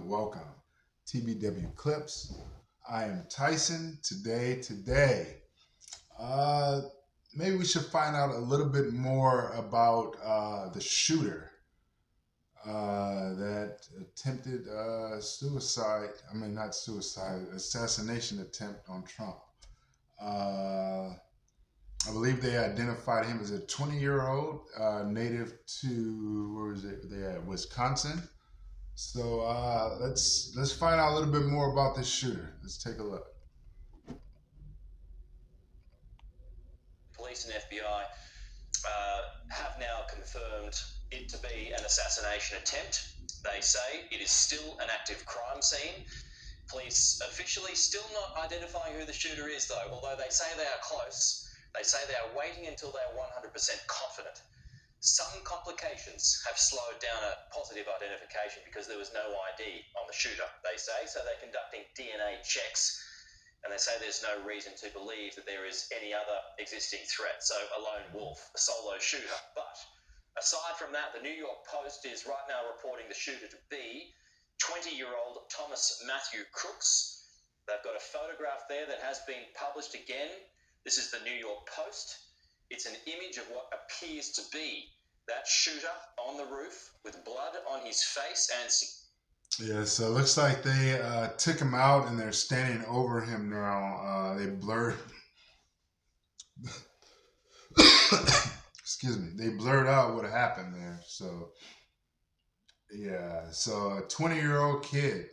Welcome. TBW Clips. I am Tyson. Today, uh, maybe we should find out a little bit more about the shooter that attempted suicide. I mean, not suicide, assassination attempt on Trump. Uh, I believe they identified him as a 20-year-old native to where is it? They at Wisconsin. So let's find out a little bit more about this shooter. Let's take a look. Police and FBI have now confirmed it to be an assassination attempt. They say it is still an active crime scene. Police officially still not identifying who the shooter is, though, although they say they are close. They say they are waiting until they are 100% confident. Some complications have slowed down a positive identification because there was no ID on the shooter, they say, so they're conducting DNA checks, and they say there's no reason to believe that there is any other existing threat, so a lone wolf, a solo shooter. But aside from that, the New York Post is right now reporting the shooter to be 20-year-old Thomas Matthew Crooks. They've got a photograph there that has been published again. This is the New York Post. It's an image of what appears to be that shooter on the roof with blood on his face and... Yeah, so it looks like they took him out and they're standing over him now. They blurred... Excuse me. They blurred out what happened there. So, yeah. So a 20-year-old kid.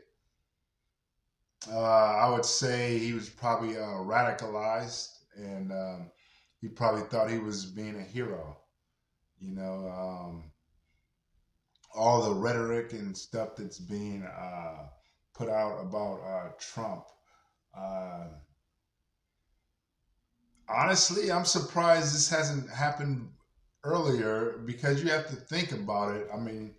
I would say he was probably radicalized and he probably thought he was being a hero. You know, all the rhetoric and stuff that's being put out about Trump. Uh, Honestly, I'm surprised this hasn't happened earlier because you have to think about it. I mean,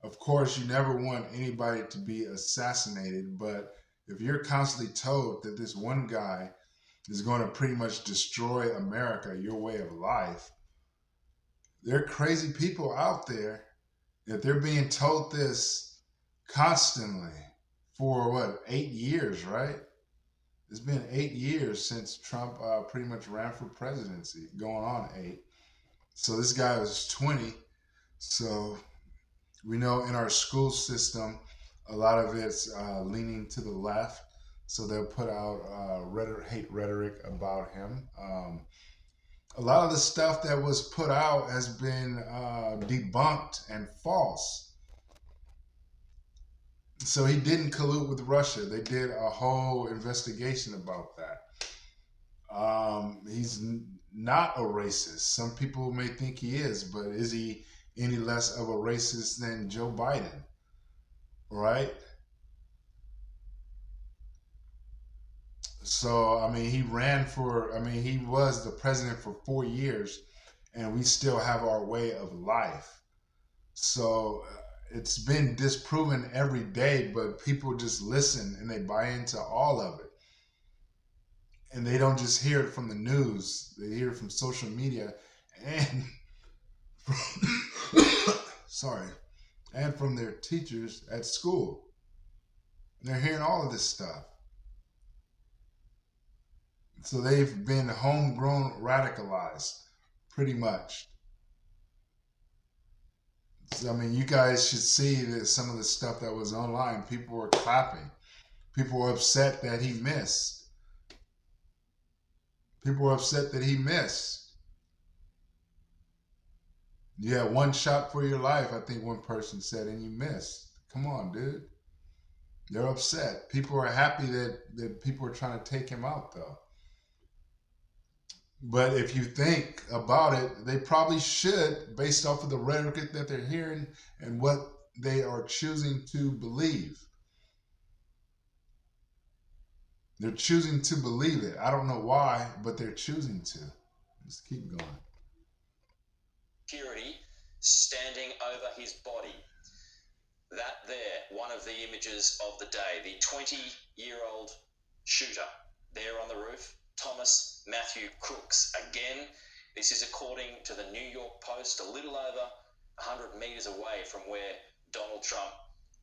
of course, you never want anybody to be assassinated, but if you're constantly told that this one guy is going to pretty much destroy America, your way of life, there are crazy people out there that they're being told this constantly for what, 8 years, right? It's been 8 years since Trump pretty much ran for presidency, going on 8. So this guy was 20. So we know in our school system, a lot of it's leaning to the left. So they'll put out hate rhetoric about him. A lot of the stuff that was put out has been debunked and false. So he didn't collude with Russia. They did a whole investigation about that. He's not a racist. Some people may think he is, but is he any less of a racist than Joe Biden? Right? So, I mean, he was the president for 4 years, and we still have our way of life. So, it's been disproven every day, but people just listen and they buy into all of it. And they don't just hear it from the news, they hear it from social media and sorry, and from their teachers at school. They're hearing all of this stuff. So they've been homegrown radicalized, pretty much. So, I mean, you guys should see that some of the stuff that was online, people were clapping. People were upset that he missed. People were upset that he missed. You had one shot for your life, I think one person said, and you missed. Come on, dude. They're upset. People are happy that people are trying to take him out, though. But if you think about it, they probably should, based off of the rhetoric that they're hearing and what they are choosing to believe. They're choosing to believe it. I don't know why, but they're choosing to. Let's keep going. Security standing over his body. That there, one of the images of the day. The 20-year-old shooter there on the roof, Thomas Matthew Crooks. Again, This is according to the New York Post, a little over 100 metres away from where Donald Trump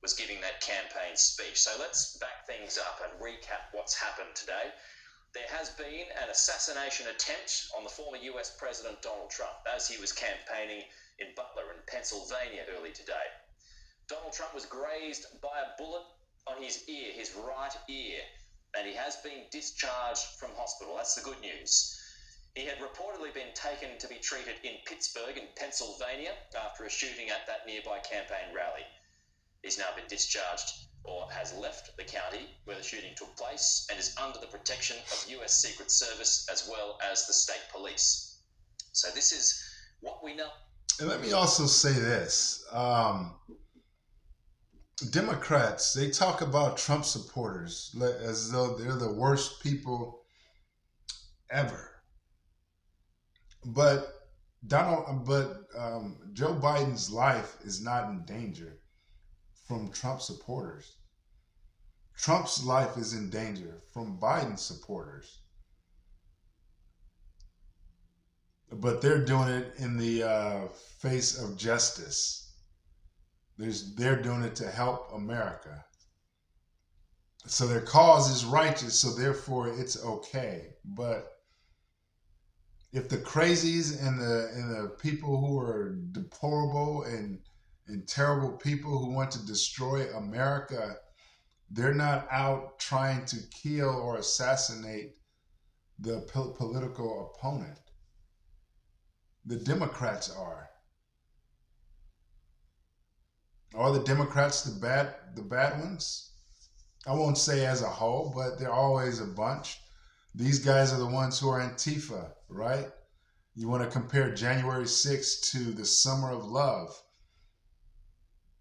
was giving that campaign speech. So let's back things up and recap what's happened today. There has been an assassination attempt on the former US President Donald Trump as he was campaigning in Butler in Pennsylvania early today. Donald Trump was grazed by a bullet on his ear, his right ear, and he has been discharged from hospital. That's the good news. He had reportedly been taken to be treated in Pittsburgh in Pennsylvania after a shooting at that nearby campaign rally. He's now been discharged or has left the county where the shooting took place and is under the protection of US Secret Service as well as the state police. So this is what we know. And let me also say this. Democrats, they talk about Trump supporters as though they're the worst people ever. But Joe Biden's life is not in danger from Trump supporters. Trump's life is in danger from Biden supporters. But they're doing it in the face of justice. They're doing it to help America. So their cause is righteous, so therefore it's okay. But if the crazies and the people who are deplorable and terrible people who want to destroy America, they're not out trying to kill or assassinate the political opponent. The Democrats are. Are the Democrats the bad ones? I won't say as a whole, but they're always a bunch. These guys are the ones who are Antifa, right? You want to compare January 6th to the Summer of Love.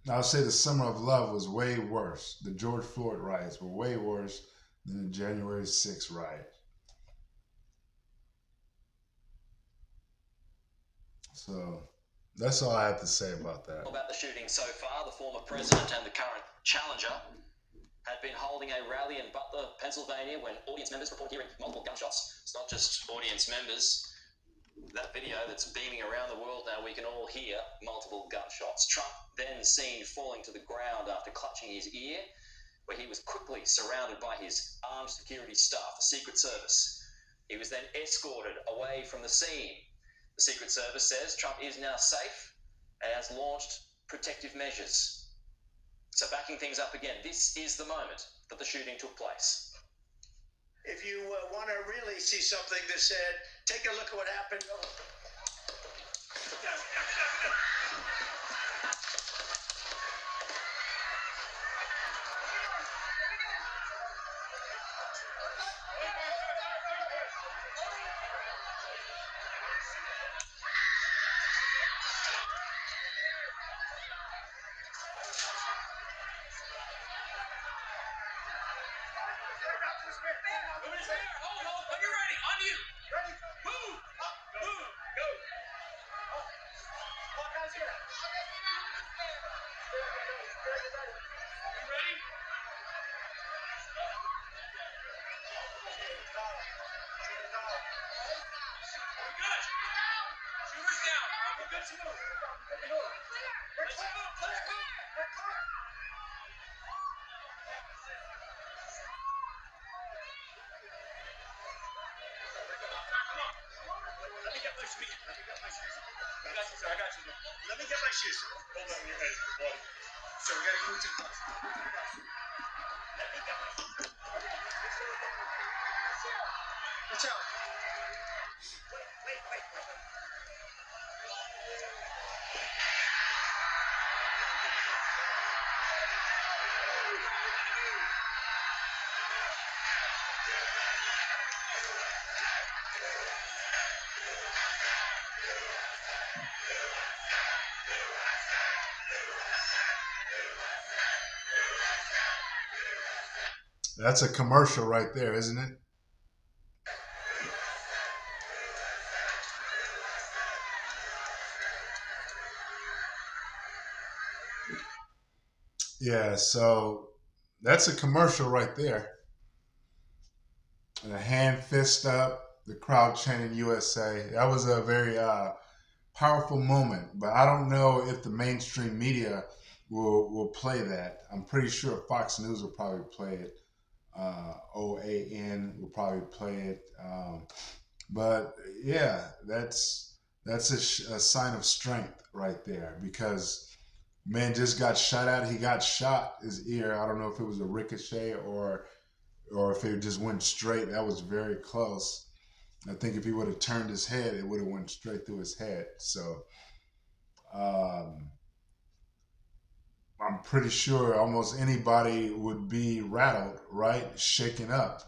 I'll say the Summer of Love was way worse. The George Floyd riots were way worse than the January 6th riot. So that's all I have to say about that. About the shooting so far, the former president and the current challenger had been holding a rally in Butler, Pennsylvania, when audience members reported hearing multiple gunshots. It's not just audience members. That video that's beaming around the world now, we can all hear multiple gunshots. Trump then seen falling to the ground after clutching his ear, where he was quickly surrounded by his armed security staff, the Secret Service. He was then escorted away from the scene. The Secret Service says Trump is now safe and has launched protective measures. So backing things up again, this is the moment that the shooting took place. If you want to really see something that said, take a look at what happened. Let me get my shoes. Hold on, your head is bloody. So we gotta move to the bus. Let me get my shoes. Watch out. Wait. That's a commercial right there, isn't it? Yeah, so that's a commercial right there. And a hand fist up, the crowd chanting USA. That was a very powerful moment, but I don't know if the mainstream media will play that. I'm pretty sure Fox News will probably play it. OAN will probably play it. But yeah, that's a sign of strength right there because man just got shot at. He got shot his ear. I don't know if it was a ricochet or if it just went straight. That was very close. I think if he would have turned his head, it would have went straight through his head. So um, I'm pretty sure almost anybody would be rattled, right? Shaken up.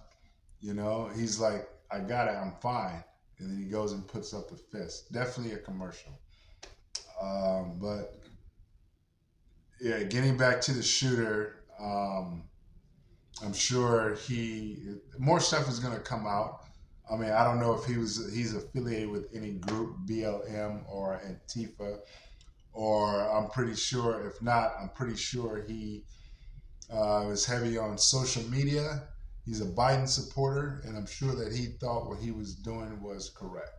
You know, he's like, I got it, I'm fine. And then he goes and puts up the fist. Definitely a commercial. But yeah, getting back to the shooter, I'm sure more stuff is going to come out. I mean, I don't know if he's affiliated with any group, BLM or Antifa, or I'm pretty sure. If not, I'm pretty sure he is heavy on social media. He's a Biden supporter, and I'm sure that he thought what he was doing was correct.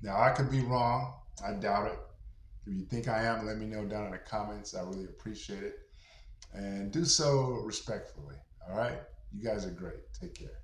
Now, I could be wrong. I doubt it. If you think I am, let me know down in the comments. I really appreciate it. And do so respectfully. All right? You guys are great. Take care.